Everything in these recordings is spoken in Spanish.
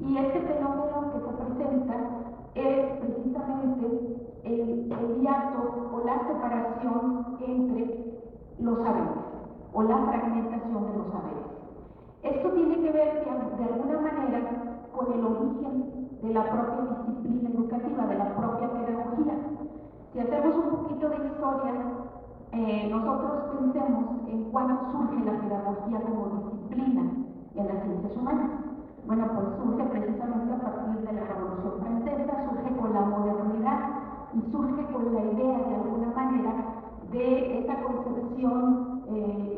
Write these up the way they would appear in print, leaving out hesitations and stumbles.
Y este fenómeno que se presenta es precisamente el hiato o la separación entre los saberes o la fragmentación de los saberes. Esto tiene que ver de alguna manera con el origen de la propia disciplina educativa, de la propia pedagogía. Si hacemos un poquito de historia, nosotros pensemos en cuándo surge la pedagogía como disciplina en las ciencias humanas. Bueno, pues surge precisamente a partir de la Revolución Francesa, surge con la modernidad y surge con la idea de alguna manera de esa concepción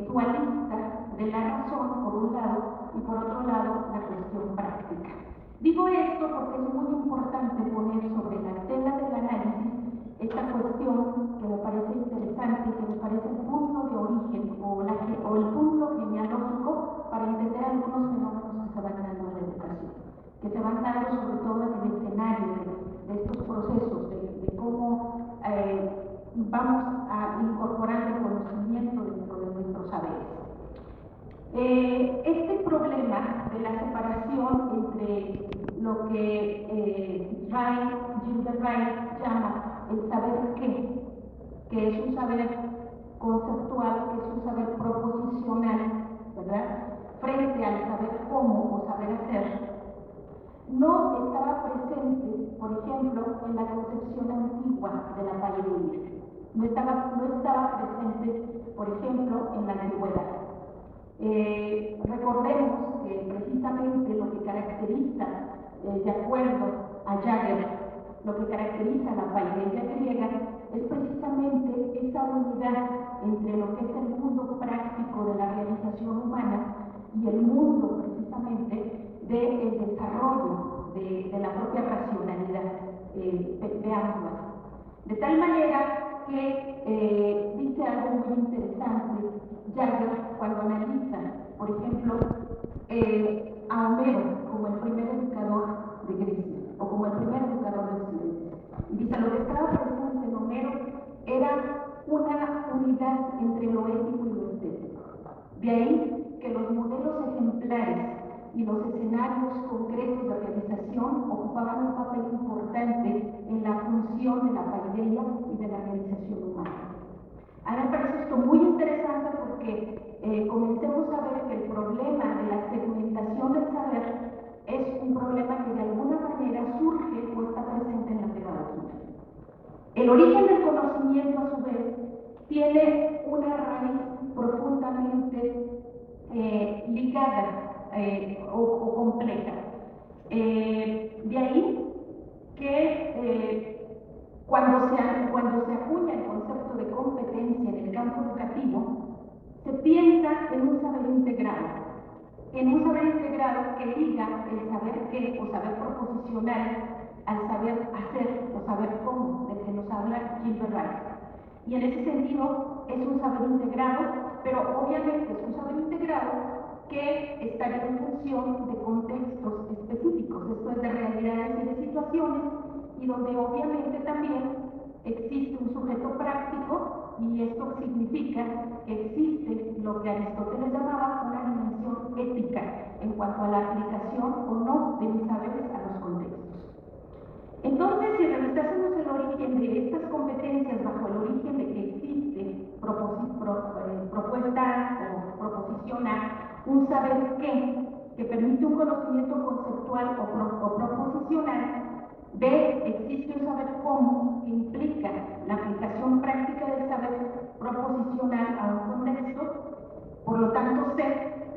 dualista de la razón por un lado y por otro lado la cuestión práctica. Digo esto porque es muy importante poner sobre la tela del análisis esta cuestión que me parece interesante y que me parece el punto de origen o el punto genealógico para entender algunos fenómenos que se van dando en la educación, que se van dando sobre todo en el escenario de estos procesos, de cómo vamos a incorporar el conocimiento dentro de nuestros saberes. Este problema de la separación entre lo que Gilbert Ryle llama el saber qué, que es un saber conceptual, que es un saber proposicional, ¿verdad?, frente al saber cómo o saber hacer, no estaba presente, por ejemplo, en la concepción antigua de la paideía. No estaba presente, por ejemplo, en la antigüedad. Recordemos que precisamente lo que caracteriza, de acuerdo a Jagger, lo que caracteriza la paideia griega es precisamente esa unidad entre lo que es el mundo práctico de la realización humana y el mundo precisamente del desarrollo de la propia racionalidad, veámoslo así. De tal manera que dice algo muy interesante Jagger cuando analiza, por ejemplo, a Homero como el primer educador de Grecia o como el primer educador de Occidente. Y dice, lo que estaba presente en Homero era una unidad entre lo ético y lo estético. De ahí que los modelos ejemplares y los escenarios concretos de realización ocupaban un papel importante en la función de la paideia y de la realización humana. A mí me parece esto muy interesante porque comencemos a ver que el problema de la segmentación del saber es un problema que de alguna manera surge o está presente en la pedagogía. El origen del conocimiento, a su vez, tiene una raíz profundamente ligada o compleja. De ahí que cuando se acuña el concepto de competencia en el campo educativo, se piensa en un saber integrado, que liga el saber qué o saber proposicional al saber hacer o saber cómo, del que nos habla Gilbert Ryle. Y en ese sentido es un saber integrado, pero obviamente es un saber integrado que estaría en función de contextos específicos, esto es de realidades y de situaciones, y donde obviamente también existe un sujeto práctico, y esto significa que existe lo que Aristóteles llamaba una dimensión ética en cuanto a la aplicación o no de mis saberes a los contextos. Entonces, si revisásemos el origen de estas competencias bajo el origen de que existe propuesta o proposiciona un saber que permite un conocimiento conceptual o proposicional, B, existe un saber cómo que implica la aplicación práctica del saber proposicional a un contexto. Por lo tanto, C,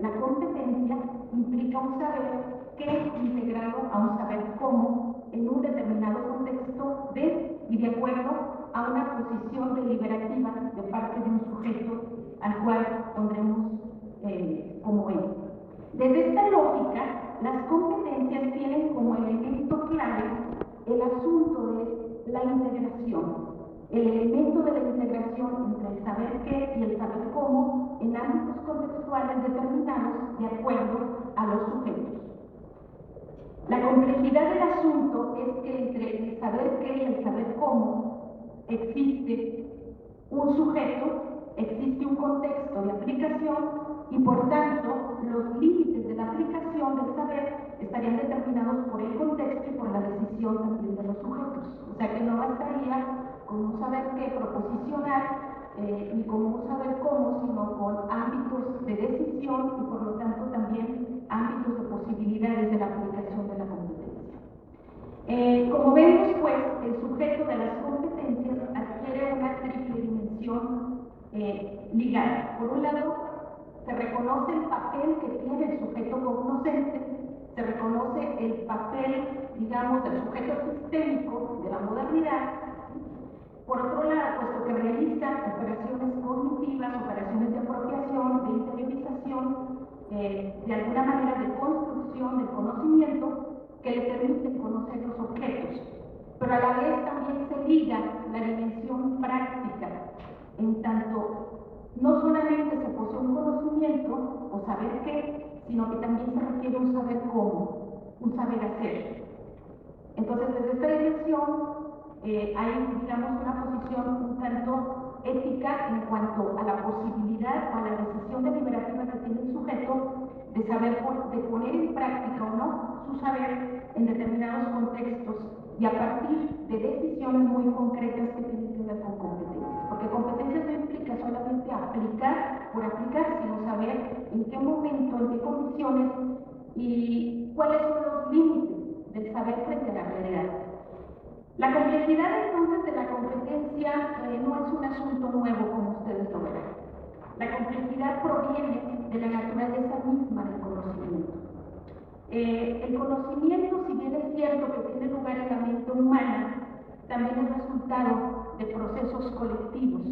la competencia implica un saber que integrado a un saber cómo en un determinado contexto y de acuerdo a una posición deliberativa de parte de un sujeto al cual pondremos como él. Desde esta lógica, las competencias tienen como elemento clave el asunto de la integración, el elemento de la integración entre el saber qué y el saber cómo en ámbitos contextuales determinados de acuerdo a los sujetos. La complejidad del asunto es que entre el saber qué y el saber cómo existe un sujeto, existe un contexto de aplicación y por tanto los límites de la aplicación del saber estarían determinados por el contexto y por la decisión también de los sujetos. O sea que no bastaría con un saber qué proposicional, ni con un saber cómo, sino con ámbitos de decisión y por lo tanto también ámbitos de posibilidades de la aplicación de la competencia. Como vemos, pues, el sujeto de las competencias adquiere una triple dimensión ligada. Por un lado, se reconoce el papel que tiene el sujeto cognoscente, se reconoce el papel, digamos, del sujeto sistémico de la modernidad. Por otro lado, puesto que realiza operaciones cognitivas, operaciones de apropiación, de interiorización, de alguna manera de construcción del conocimiento, que le permiten conocer los objetos, pero a la vez también se liga la dimensión práctica, en tanto no solamente se posee un conocimiento o saber qué, sino que también se requiere un saber cómo, un saber hacer. Entonces, desde esta dimensión hay, digamos, una posición un tanto ética en cuanto a la posibilidad o a la decisión deliberativa que tiene el sujeto de saber, de poner en práctica o no su saber en determinados contextos y a partir de decisiones muy concretas que tienen que ver con competencias. Porque competencias no implica solamente aplicar por aplicar, sino saber en qué momento, en qué condiciones y cuáles son los límites del saber frente a la realidad. La complejidad entonces de la competencia no es un asunto nuevo, como ustedes lo verán. La complejidad proviene de la naturaleza misma del conocimiento. El conocimiento, si bien es cierto que tiene lugar en la mente humana, también es resultado de procesos colectivos,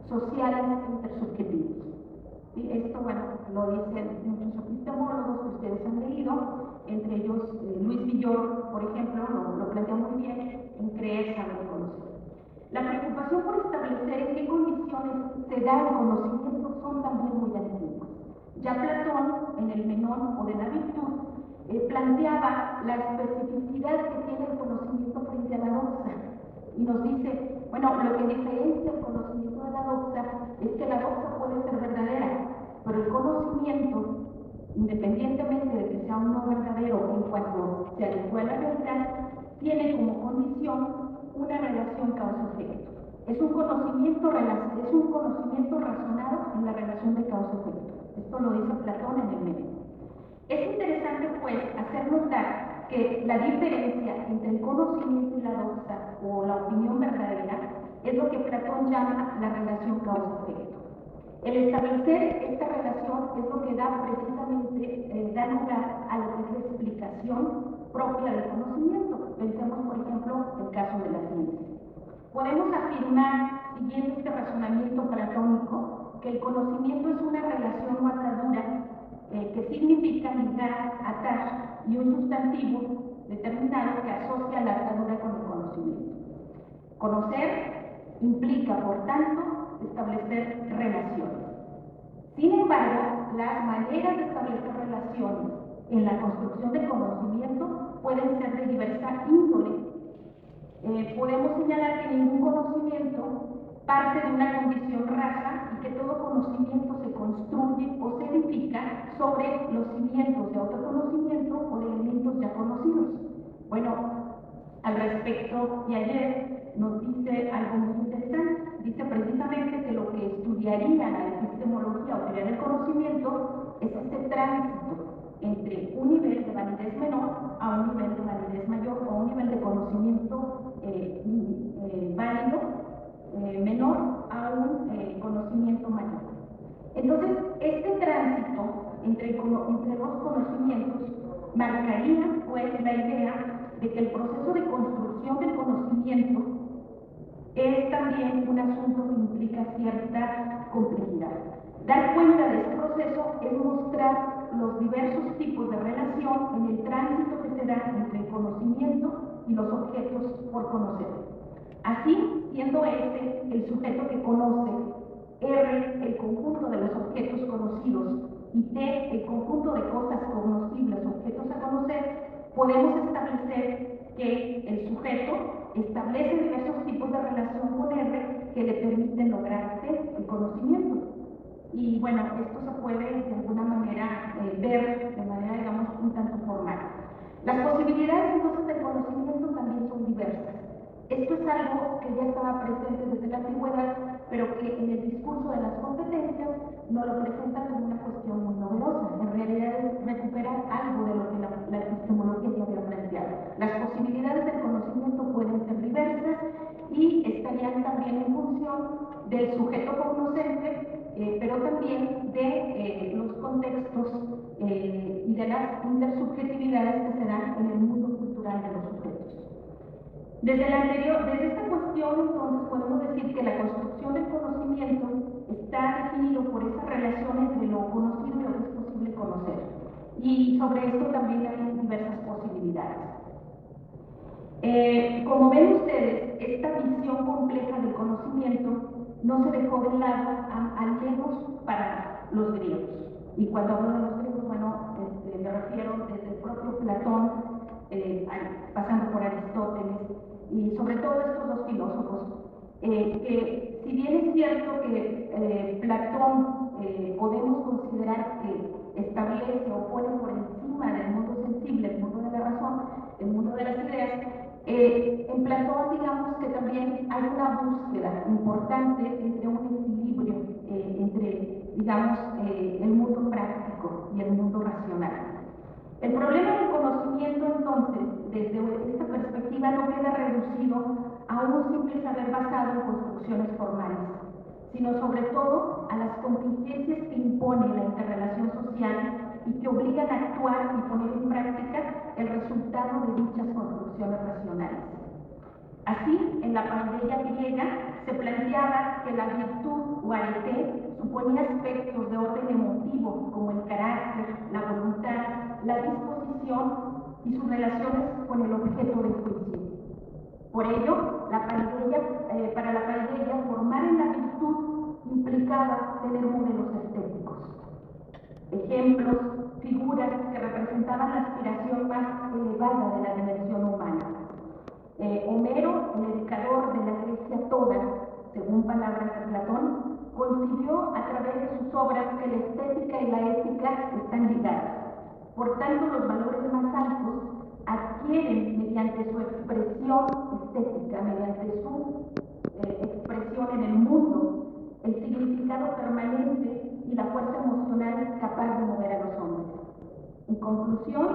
sociales e intersubjetivos. Y esto, bueno, lo dicen muchos epistemólogos que ustedes han leído, entre ellos Luis Villoro, por ejemplo, lo plantea muy bien en Creer, Saber y Conocer. La preocupación por establecer en qué condiciones se da el conocimiento son también muy antiguas. Ya Platón, en el Menón o de la Virtud, planteaba la especificidad que tiene el conocimiento frente a la doxa y nos dice, bueno, lo que diferencia el conocimiento de la doxa es que la doxa puede ser verdadera, pero el conocimiento, independientemente de que sea o no verdadero en cuanto se adecua a la realidad, tiene como condición una relación causa-efecto. Es un conocimiento razonado en la relación de causa-efecto. Esto lo dice Platón en el Menón. Es interesante, pues, hacer notar que la diferencia entre el conocimiento y la doxa, o la opinión verdadera, es lo que Platón llama la relación causa-efecto. El establecer esta relación es lo que da precisamente, da lugar a lo que es la explicación propia del conocimiento. Pensemos, por ejemplo, el caso de la ciencia. Podemos afirmar, siguiendo este razonamiento platónico, que el conocimiento es una relación o atadura que significa ligar, atar, y un sustantivo determinado que asocia la atadura con el conocimiento. Conocer implica, por tanto, establecer relaciones. Sin embargo, las maneras de establecer relaciones en la construcción del conocimiento pueden ser de diversa índole. Podemos señalar que ningún conocimiento parte de una condición rasa y que todo conocimiento se construye o se edifica sobre los cimientos de otro conocimiento o de elementos ya conocidos. Bueno, al respecto, Piaget nos dice algo muy interesante. Dice precisamente que lo que estudiaría la epistemología o teoría del conocimiento es este tránsito entre un nivel de validez menor a un nivel de validez mayor o un nivel de conocimiento válido menor a un conocimiento mayor. Entonces, este tránsito entre los conocimientos marcaría, pues, la idea de que el proceso de construcción del conocimiento es también un asunto que implica cierta complejidad. Dar cuenta de ese proceso es mostrar los diversos tipos de relación en el tránsito que se da entre el conocimiento y los objetos por conocer. Así, siendo ese el sujeto que conoce, R el conjunto de los objetos conocidos y T el conjunto de cosas cognoscibles, objetos a conocer, podemos establecer que el sujeto establece diversos tipos de relación con R que le permiten lograr T, el conocimiento. Y bueno, esto se puede de alguna manera ver de manera, digamos, un tanto formal. Las posibilidades entonces del conocimiento también son diversas. Esto es algo que ya estaba presente desde la antigüedad, pero que en el discurso de las competencias no lo presenta como una cuestión muy novedosa. En realidad es recuperar algo de lo que la epistemología ya había planteado. Las posibilidades del conocimiento pueden ser diversas y estarían también en función del sujeto cognoscente, pero también de los contextos y de las intersubjetividades que se dan en el mundo cultural de los sujetos. Desde esta cuestión, entonces, podemos decir que la construcción del conocimiento está definido por esa relación entre lo conocido y lo que es posible conocer. Y sobre esto también hay diversas posibilidades. Como ven ustedes, esta visión compleja del conocimiento no se dejó de lado, al menos para los griegos. Y cuando hablo de los griegos, bueno, me refiero desde el propio Platón, pasando por Aristóteles, y sobre todo estos dos filósofos, que si bien es cierto que Platón podemos considerar que establece o pone por encima del mundo sensible, el mundo de la razón, el mundo de las ideas, en Platón digamos que también hay una búsqueda importante entre un equilibrio entre, digamos, el mundo práctico y el mundo racional. El problema del conocimiento, entonces, desde esta perspectiva, no queda reducido a un simple saber basado en construcciones formales, sino sobre todo a las contingencias que impone la interrelación social y que obligan a actuar y poner en práctica el resultado de dichas construcciones racionales. Así, en la paideia griega se planteaba que la virtud o arete suponía aspectos de orden emotivo, como el carácter, la voluntad, la disposición y sus relaciones con el objeto del juicio. Por ello, para la paideia, formar en la virtud implicaba tener modelos estéticos, ejemplos, figuras que representaban la aspiración más elevada de la dimensión humana. Homero, el educador de la Grecia toda, según palabras de Platón, concibió a través de sus obras que la estética y la ética están ligadas. Por tanto, los valores más altos adquieren mediante su expresión estética, mediante su expresión en el mundo, el significado permanente y la fuerza emocional capaz de mover a los hombres. En conclusión,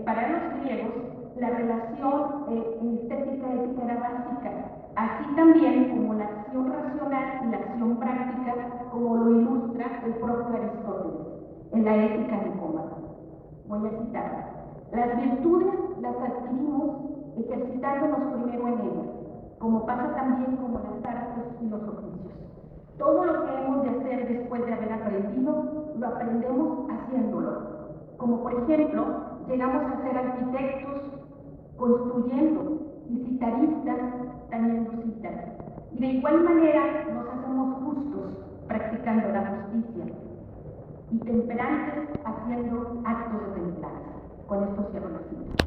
para los griegos, la relación estética-ética era básica, así también como la acción racional y la acción práctica, como lo ilustra el propio Aristóteles en la Ética Nicómaca. Voy a citar: las virtudes las adquirimos ejercitándonos primero en ellas, como pasa también con las artes y los oficios. Todo lo que hemos de hacer después de haber aprendido, lo aprendemos haciéndolo. Como por ejemplo, llegamos a ser arquitectos construyendo, y citaristas teniendo citas. Y de igual manera nos hacemos justos practicando la justicia, y temperantes haciendo actos de templanza. Con esto cierro la cita.